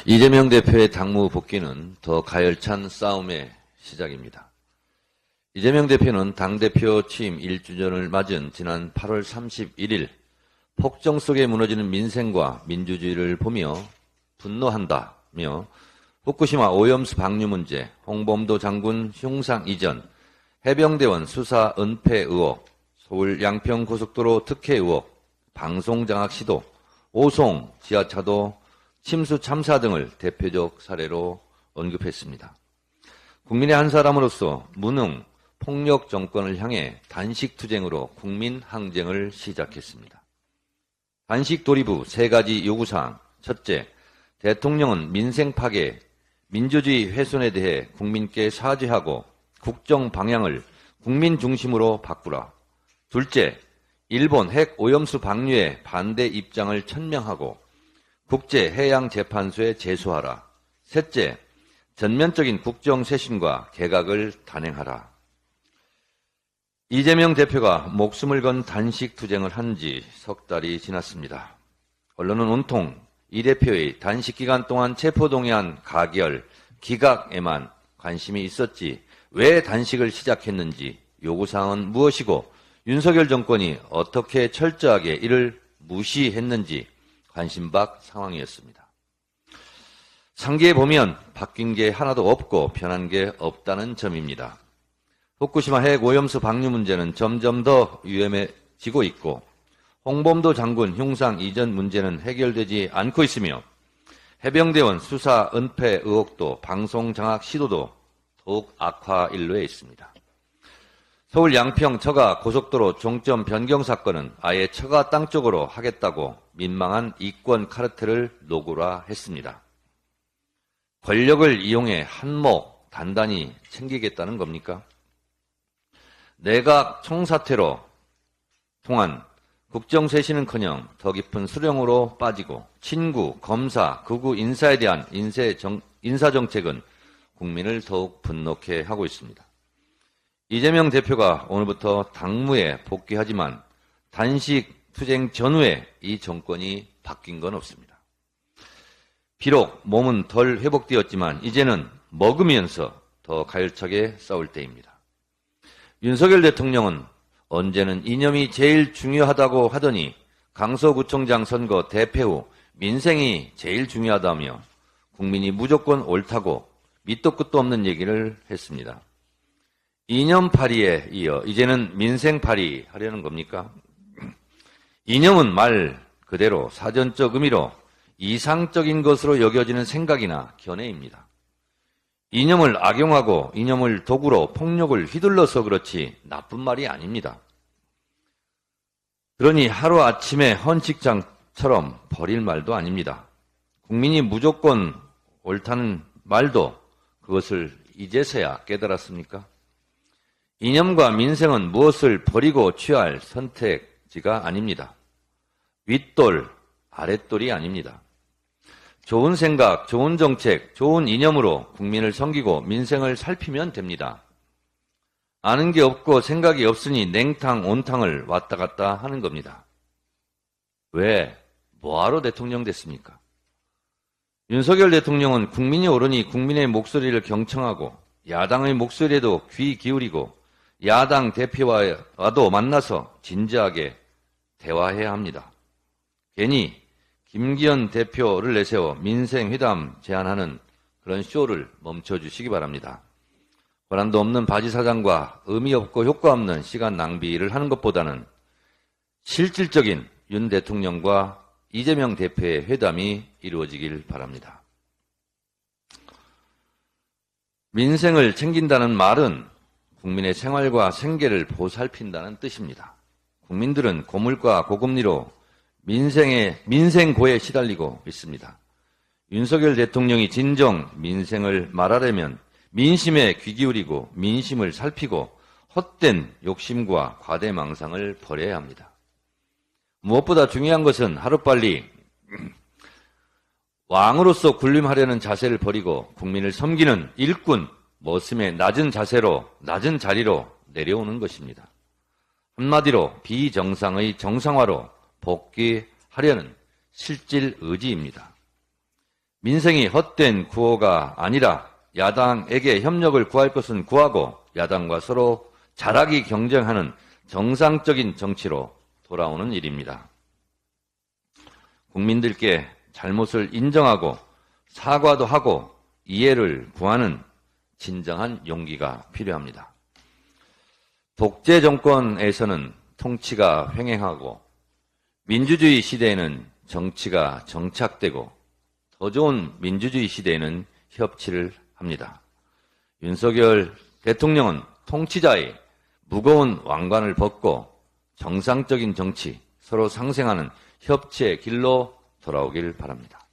이재명 대표의 당무 복귀는 더 가열찬 싸움의 시작입니다. 이재명 대표는 당대표 취임 1주년을 맞은 지난 8월 31일 폭정 속에 무너지는 민생과 민주주의를 보며 분노한다며 후쿠시마 오염수 방류 문제, 홍범도 장군 흉상 이전, 해병대원 수사 은폐 의혹, 서울 양평 고속도로 특혜 의혹, 방송장악 시도, 오송 지하차도 침수 참사 등을 대표적 사례로 언급했습니다. 국민의 한 사람으로서 무능, 폭력 정권을 향해 단식 투쟁으로 국민 항쟁을 시작했습니다. 단식 도입 후 세 가지 요구사항. 첫째, 대통령은 민생 파괴, 민주주의 훼손에 대해 국민께 사죄하고 국정 방향을 국민 중심으로 바꾸라. 둘째, 일본 핵 오염수 방류에 반대 입장을 천명하고 국제해양재판소에 제소하라. 셋째, 전면적인 국정쇄신과 개각을 단행하라. 이재명 대표가 목숨을 건 단식 투쟁을 한 지 석 달이 지났습니다. 언론은 온통 이 대표의 단식 기간 동안 체포동의안 가결, 기각에만 관심이 있었지 왜 단식을 시작했는지, 요구사항은 무엇이고 윤석열 정권이 어떻게 철저하게 이를 무시했는지 관심박 상황이었습니다. 상기해 보면 바뀐 게 하나도 없고 변한 게 없다는 점입니다. 후쿠시마 핵 오염수 방류 문제는 점점 더 위험해지고 있고 홍범도 장군 흉상 이전 문제는 해결되지 않고 있으며 해병대원 수사 은폐 의혹도 방송 장악 시도도 더욱 악화 일로에 있습니다. 서울 양평 처가 고속도로 종점 변경 사건은 아예 처가 땅 쪽으로 하겠다고 민망한 이권 카르텔을 노골화했습니다. 권력을 이용해 한몫 단단히 챙기겠다는 겁니까? 내각 총사퇴로 통한 국정쇄신은커녕 더 깊은 수령으로 빠지고 친구, 검사, 극우 인사에 대한 인사정책은 국민을 더욱 분노케 하고 있습니다. 이재명 대표가 오늘부터 당무에 복귀하지만 단식 투쟁 전후에 이 정권이 바뀐 건 없습니다. 비록 몸은 덜 회복되었지만 이제는 먹으면서 더 가열차게 싸울 때입니다. 윤석열 대통령은 언제는 이념이 제일 중요하다고 하더니 강서구청장 선거 대패 후 민생이 제일 중요하다며 국민이 무조건 옳다고 밑도 끝도 없는 얘기를 했습니다. 이념파리에 이어 이제는 민생파리 하려는 겁니까? 이념은 말 그대로 사전적 의미로 이상적인 것으로 여겨지는 생각이나 견해입니다. 이념을 악용하고 이념을 도구로 폭력을 휘둘러서 그렇지 나쁜 말이 아닙니다. 그러니 하루아침에 헌칙장처럼 버릴 말도 아닙니다. 국민이 무조건 옳다는 말도 그것을 이제서야 깨달았습니까? 이념과 민생은 무엇을 버리고 취할 선택지가 아닙니다. 윗돌, 아랫돌이 아닙니다. 좋은 생각, 좋은 정책, 좋은 이념으로 국민을 섬기고 민생을 살피면 됩니다. 아는 게 없고 생각이 없으니 냉탕, 온탕을 왔다 갔다 하는 겁니다. 왜? 뭐하러 대통령 됐습니까? 윤석열 대통령은 국민이 오르니 국민의 목소리를 경청하고 야당의 목소리에도 귀 기울이고 야당 대표와도 만나서 진지하게 대화해야 합니다. 괜히 김기현 대표를 내세워 민생회담 제안하는 그런 쇼를 멈춰주시기 바랍니다. 권한도 없는 바지 사장과 의미 없고 효과 없는 시간 낭비를 하는 것보다는 실질적인 윤 대통령과 이재명 대표의 회담이 이루어지길 바랍니다. 민생을 챙긴다는 말은 국민의 생활과 생계를 보살핀다는 뜻입니다. 국민들은 고물가 고금리로 민생고에 시달리고 있습니다. 윤석열 대통령이 진정 민생을 말하려면 민심에 귀 기울이고 민심을 살피고 헛된 욕심과 과대망상을 버려야 합니다. 무엇보다 중요한 것은 하루빨리 왕으로서 군림하려는 자세를 버리고 국민을 섬기는 일꾼, 머슴의 낮은 자세로, 낮은 자리로 내려오는 것입니다. 한마디로 비정상의 정상화로 복귀하려는 실질 의지입니다. 민생이 헛된 구호가 아니라 야당에게 협력을 구할 것은 구하고 야당과 서로 잘하기 경쟁하는 정상적인 정치로 돌아오는 일입니다. 국민들께 잘못을 인정하고 사과도 하고 이해를 구하는 진정한 용기가 필요합니다. 독재 정권에서는 통치가 횡행하고 민주주의 시대에는 정치가 정착되고 더 좋은 민주주의 시대에는 협치를 합니다. 윤석열 대통령은 통치자의 무거운 왕관을 벗고 정상적인 정치, 서로 상생하는 협치의 길로 돌아오길 바랍니다.